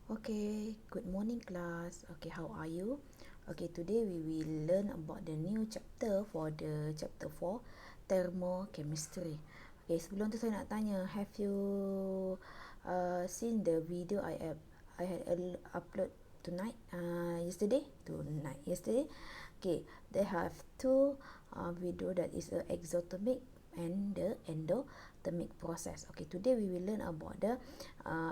Okay, good morning class. Okay, how are you? Okay, today we will learn about the new chapter for the chapter 4, thermochemistry. Okay, sebelum tu saya nak tanya, have you seen the video I had upload tonight? Yesterday. Okay, they have two video, that is a exothermic and the endothermic process. Okay, today we will learn about the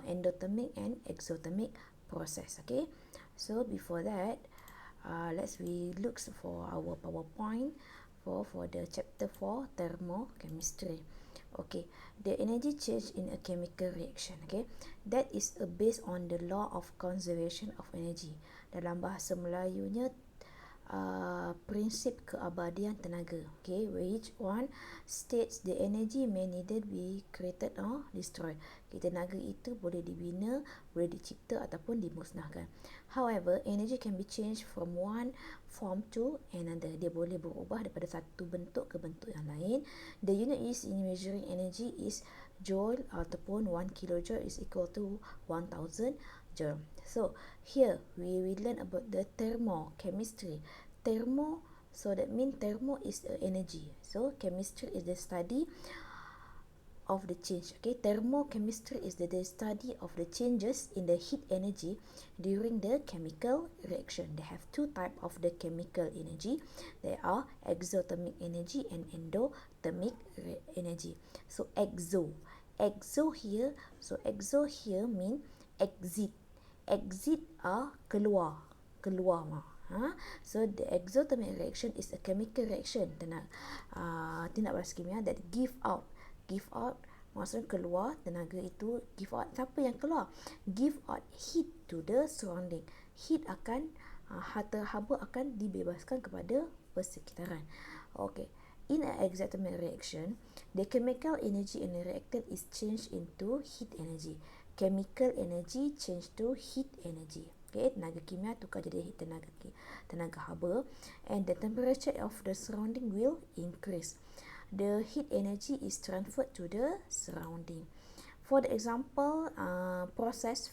endothermic and exothermic process. Okay, so before that, let's we look for our PowerPoint for the chapter 4 thermochemistry. Okay, the energy change in a chemical reaction. Okay, that is based on the law of conservation of energy. Dalam bahasa Melayunya, prinsip keabadian tenaga. Okay, which one states the energy may neither be created or destroyed. Okay, tenaga itu boleh dibina, boleh dicipta ataupun dimusnahkan. However, energy can be changed from one form to another. Dia boleh berubah daripada satu bentuk ke bentuk yang lain. The unit used in measuring energy is joule ataupun 1 kilojoule is equal to 1000 joule. So here we will learn about the thermochemistry. Thermo, so that means thermo is energy. So chemistry is the study of the change. Okay, thermochemistry is the study of the changes in the heat energy during the chemical reaction. They have two types of the chemical energy. They are exothermic energy and endothermic energy. So exo here mean exit. Exit keluar. So the exothermic reaction is a chemical reaction, tindak balas kimia that give out maksudnya keluar tenaga itu. Give out, siapa yang keluar? Give out heat to the surrounding. Heat akan haba akan dibebaskan kepada persekitaran. Okay, in an exothermic reaction, the chemical energy in a reactant is changed into heat energy. Chemical energy change to heat energy. Okay, tenaga kimia tukar jadi tenaga haba, and the temperature of the surrounding will increase. The heat energy is transferred to the surrounding. For the example,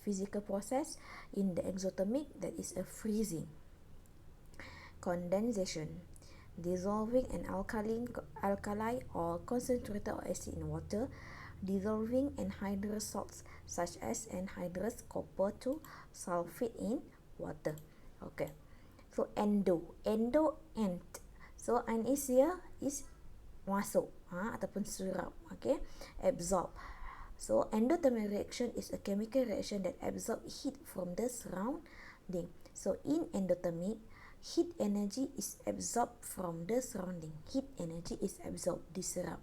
physical process in the exothermic, that is a freezing, condensation, dissolving an alkali or concentrated acid in water, dissolving anhydrous salts such as anhydrous copper to sulfate in water. Okay, so end. So and is here is masuk ataupun serap. Okay, absorb. So endothermic reaction is a chemical reaction that absorb heat from the surrounding. So in endothermic, heat energy is absorbed from the surrounding. Heat energy is absorbed, diserap.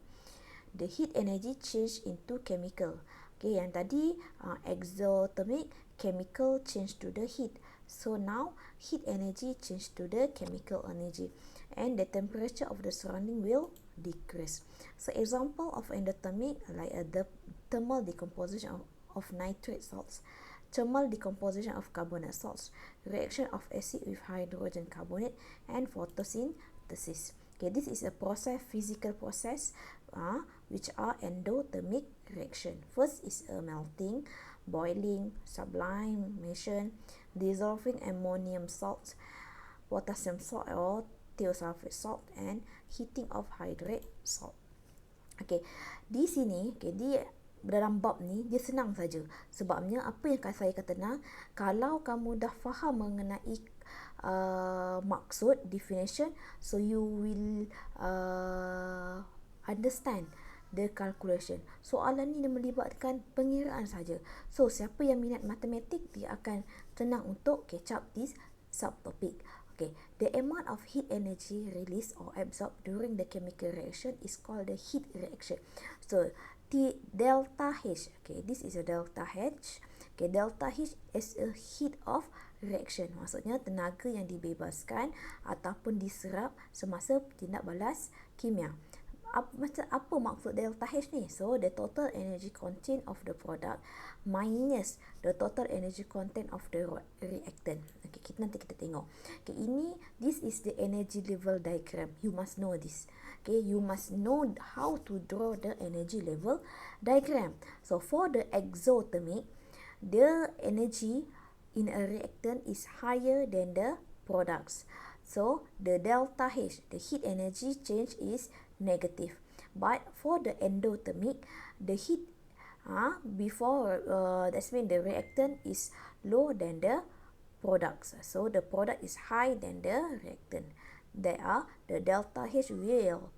The heat energy change into chemical. Okay, yang tadi exothermic, chemical change to the heat. So now heat energy change to the chemical energy, and the temperature of the surrounding will decrease. So example of endothermic, like the thermal decomposition of nitrate salts, thermal decomposition of carbonate salts, reaction of acid with hydrogen carbonate, and photosynthesis. Okay, this is a physical process, which are endothermic reaction. First is melting, boiling, sublimation, dissolving ammonium salt, potassium salt or thiosulfate salt, and heating of hydrate salt. Okay, di sini, dalam bab ni dia senang saja. Sebabnya apa yang saya kata kalau kamu dah faham mengenai maksud, definition, so you will understand the calculation. Soalan ni melibatkan pengiraan saja. So siapa yang minat matematik, dia akan senang untuk catch up this subtopic. Okay, the amount of heat energy released or absorbed during the chemical reaction is called the heat reaction. So delta H. Okay, this is a delta H. Okay, delta H is a heat of reaction. Maksudnya tenaga yang dibebaskan ataupun diserap semasa tindak balas kimia. Apa maksud delta H ni? So the total energy content of the product minus the total energy content of the reactant. Okay, nanti kita tengok. Okay, this is the energy level diagram. You must know this. Okay, you must know how to draw the energy level diagram. So for the exothermic, the energy in a reactant is higher than the products. So the delta H, the heat energy change is negative. But for the endothermic, the heat before that's mean the reactant is low than the products. So the product is high than the reactant. There are the delta H will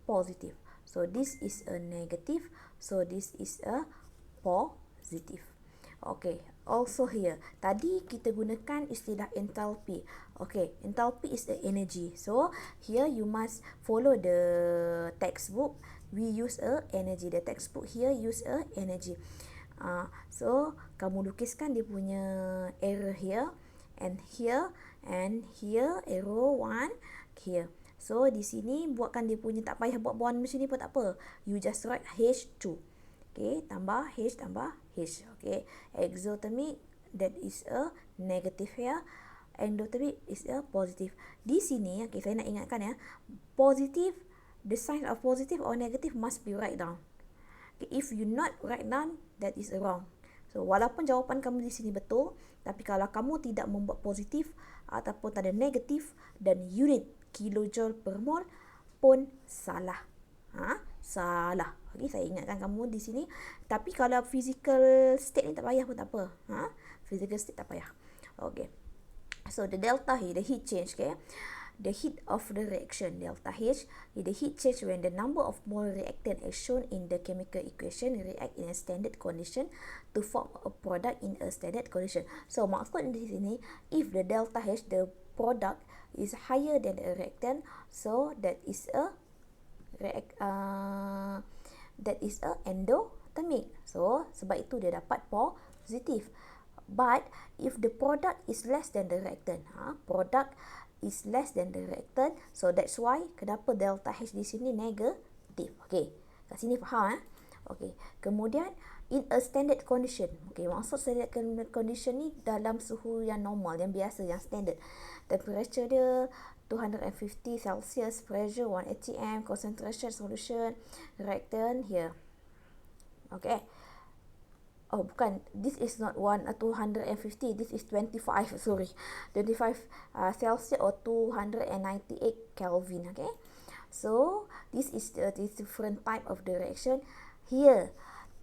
positive. So this is a negative. So this is a positive. Okay, also here, tadi kita gunakan istilah enthalpy. Okay, enthalpy is the energy. So here you must follow the textbook. We use a energy. The textbook here use a energy. So kamu lukiskan dia punya error here and here arrow 1 here. So di sini buatkan dia punya, tak payah buat bond macam ni pun tak apa. You just write H2. Okay, tambah H. Okay, exothermic, that is a negative here. Endothermic is a positive. Di sini, okay, saya nak ingatkan ya, positive, the sign of positive or negative must be write down. Okay, if you not write down, that is wrong. So walaupun jawapan kamu di sini betul, tapi kalau kamu tidak membuat positif ataupun tak ada negatif dan unit kilojoule per mol pun salah. Salah. Okay, saya ingatkan kamu di sini. Tapi kalau physical state ni tak payah pun tak apa. Physical state tak payah. Okay. So the delta H, the heat change, okay. The heat of the reaction, delta H, is the heat change when the number of mole reactant as shown in the chemical equation react in a standard condition to form a product in a standard condition. So maksud di sini, if the delta H, the product is higher than the reactant, so that is a endothermic. So sebab itu dia dapat positif. But if the product is less than the reactant, product is less than the reactant, so that's why kenapa delta H di sini negatif. Okay, kat sini faham Okay, kemudian in a standard condition. Okay, maksud standard condition ni dalam suhu yang normal, yang biasa, yang standard. Temperature dia 250 Celsius, pressure 1 atm, concentration solution, reactant here. Okay. Oh, bukan. This is not 250. This is 25. Sorry. 25 Celsius or 298 Kelvin. Okay. So, this is the different type of the reaction. Here,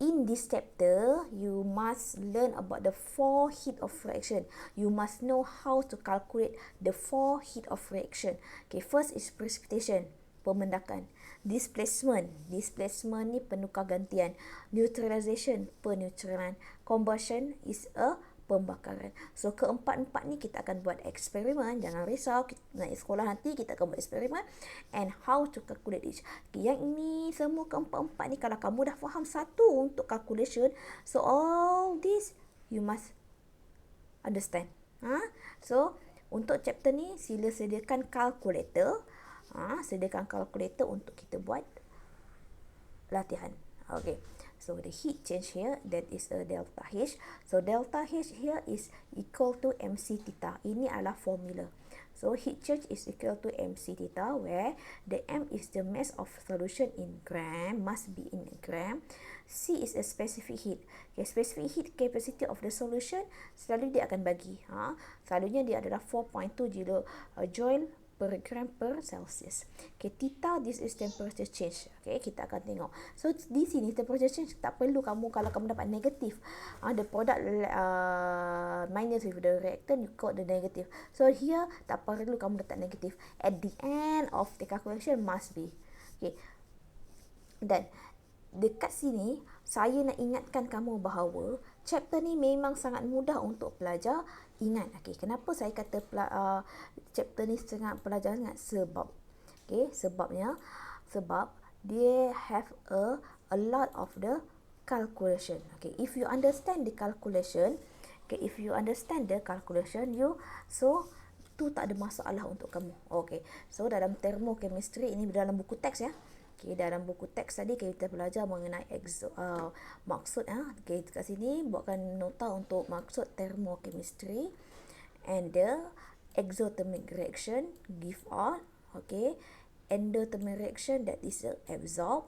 in this chapter, you must learn about the 4 heat of reaction. You must know how to calculate the 4 heat of reaction. Okay, first is precipitation, pemendakan. Displacement ni penukar gantian. Neutralization, penetralan. Combustion is a pembakaran. So keempat-empat ni kita akan buat eksperimen. Jangan risau, kita naik sekolah nanti kita akan buat eksperimen and how to calculate it. Yang ini semua keempat-empat ni kalau kamu dah faham satu untuk calculation, so all this you must understand. So untuk chapter ni sila sediakan calculator. Sediakan calculator untuk kita buat latihan. Okay. So the heat change here, that is a delta H. So delta H here is equal to MC theta. Ini adalah formula. So heat change is equal to MC theta, where the M is the mass of solution in gram, must be in gram. C is a specific heat. Okay, specific heat capacity of the solution selalu dia akan bagi. Selalunya dia adalah 4.2 joule per gram per Celsius. Okay, theta, this is temperature change. Okay, kita akan tengok. So di sini temperature change tak perlu kamu, kalau kamu dapat negatif, the product minus with the reactant, you got the negative. So here tak perlu kamu letak negatif. At the end of the calculation must be. Okay. Dan dekat sini saya nak ingatkan kamu bahawa chapter ni memang sangat mudah untuk pelajar ingat. Okay, kenapa saya kata chapter ni sangat pelajar ingat? Sebab dia have a lot of the calculation. Okay, if you understand the calculation, you tu tak ada masalah untuk kamu. Okay, so dalam thermochemistry ini dalam buku teks ya. Okay, dalam buku teks tadi kita belajar mengenai maksud Okay, kat sini buatkan nota untuk maksud thermochemistry and the exothermic reaction give out. Okay, endothermic reaction, that is absorb.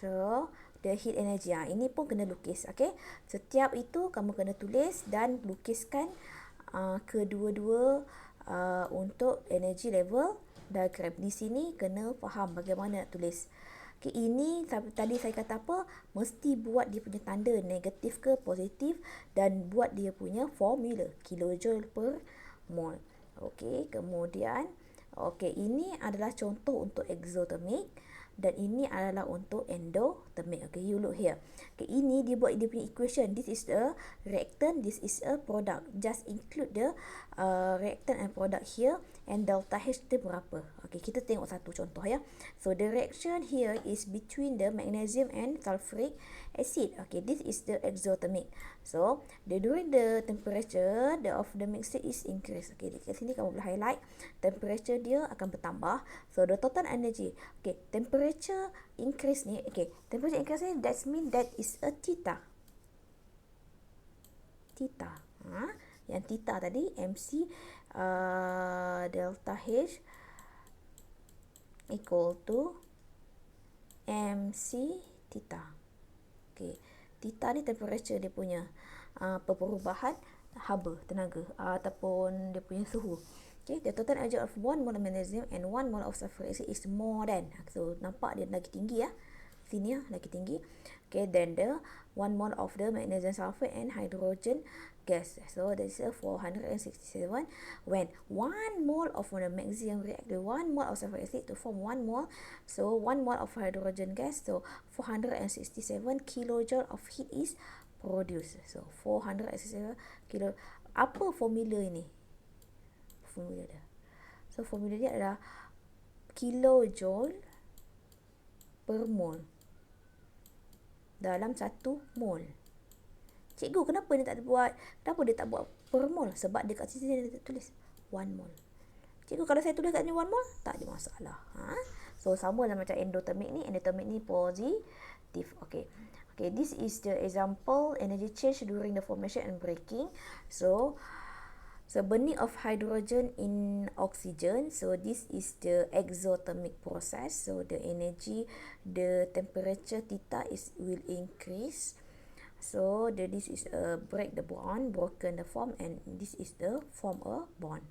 So the heat energy ini pun kena lukis. Okay, setiap itu kamu kena tulis dan lukiskan kedua-dua untuk energy level diagram. Di sini kena faham bagaimana nak tulis. Okay, ini tadi saya kata apa? Mesti buat dia punya tanda negatif ke positif dan buat dia punya formula kilojoule per mol. Okey, kemudian ini adalah contoh untuk exothermic dan ini adalah untuk endothermic. Okay, you look here. Okay, ini dia buat dia punya equation. This is a reactant, this is a product. Just include the reactant and product here and delta H tu berapa. Okay, kita tengok satu contoh ya. So the reaction here is between the magnesium and sulfuric acid. Okay, this is the exothermic. So during the temperature of the mixture is increased. Okay, di sini kamu boleh highlight temperature dia akan bertambah. So the total energy. Okay, temperature increase ni. Okay, temperature increase ni that mean that is a theta. Yang theta tadi MC delta H equal to MC theta. Okay, theta ni temperature dia punya perubahan haba tenaga ataupun dia punya suhu. Okay, the total energy of 1 mole of magnesium and 1 mole of sulfuric acid is more than. So nampak dia lagi tinggi ya. Sini ya, lagi tinggi. Okay, then the 1 mole of the magnesium sulfate and hydrogen gas. So this is 467 when 1 mole of the magnesium react with 1 mole of sulfuric acid to form 1 mole. So 1 mole of hydrogen gas. So 467 kilojoule of heat is produced. So 467 kilo. Apa formula ini? Formula dia. So formula dia adalah kilojoule per mole dalam 1 mole. Cikgu, kenapa dia tak buat per mole? Sebab dia kat sini dia tulis 1 mole. Cikgu, kalau saya tulis kat sini 1 mole, tak ada masalah. So sama lah macam endothermic ni positif. Okay, this is the example energy change during the formation and breaking. So burning of hydrogen in oxygen. So this is the exothermic process. So the energy, the temperature theta will increase. So this is break the bond, broken the form, and this is the form a bond.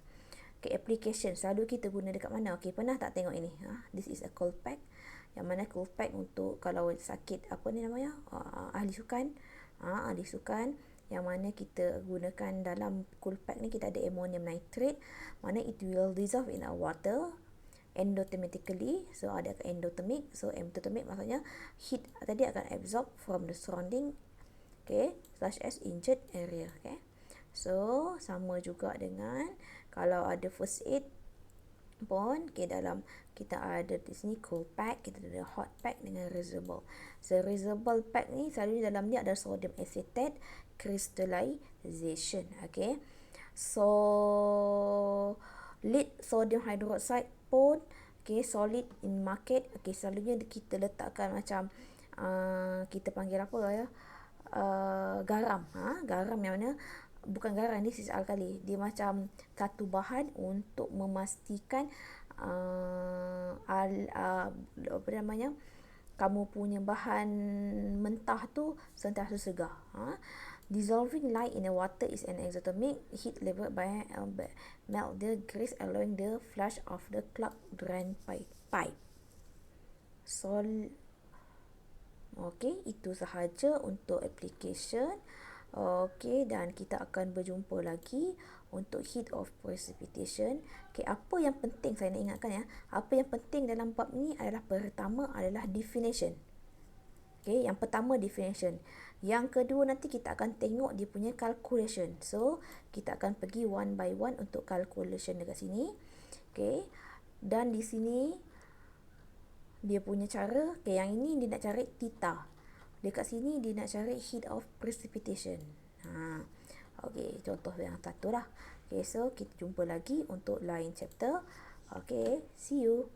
Okay, application selalu kita guna dekat mana? Okay, pernah tak tengok ini? This is a cold pack. Yang mana cold pack untuk kalau sakit apa ni namanya? Ahli sukan. Ahli sukan. Yang mana kita gunakan dalam cool pack ni kita ada ammonium nitrate, mana it will dissolve in our water endothermically. So ada endothermic. So endothermic maksudnya heat tadi akan absorb from the surrounding, okay, such as injured area. Okay, so sama juga dengan kalau ada first aid pun, okay, dalam kita ada di sini cold pack, kita ada hot pack dengan reusable. So reusable pack ni selalu dalam dia ada sodium acetate crystallization. Okay, so lead sodium hydroxide pun, okay, solid in market. Okay, selalunya kita letakkan macam kita panggil apa ya, garam. Garam yang mana bukan garam, this is alkali. Dia macam satu bahan untuk memastikan apa namanya, kamu punya bahan mentah tu sentiasa segar. Dissolving light in the water is an exothermic heat level by melt the grease allowing the flush of the clogged drain pipe. Okay, itu sahaja untuk application. Okay, dan kita akan berjumpa lagi untuk heat of precipitation. Okay, apa yang penting saya nak ingatkan ya, apa yang penting dalam bab ni adalah pertama adalah definition. Okay, yang pertama definition. Yang kedua nanti kita akan tengok dia punya calculation. So kita akan pergi one by one untuk calculation dekat sini. Okay, dan di sini dia punya cara. Okay, yang ini dia nak cari theta. Dekat sini dia nak cari heat of precipitation. Okay, contoh yang satu lah. Okay, so kita jumpa lagi untuk lain chapter. Okay, see you.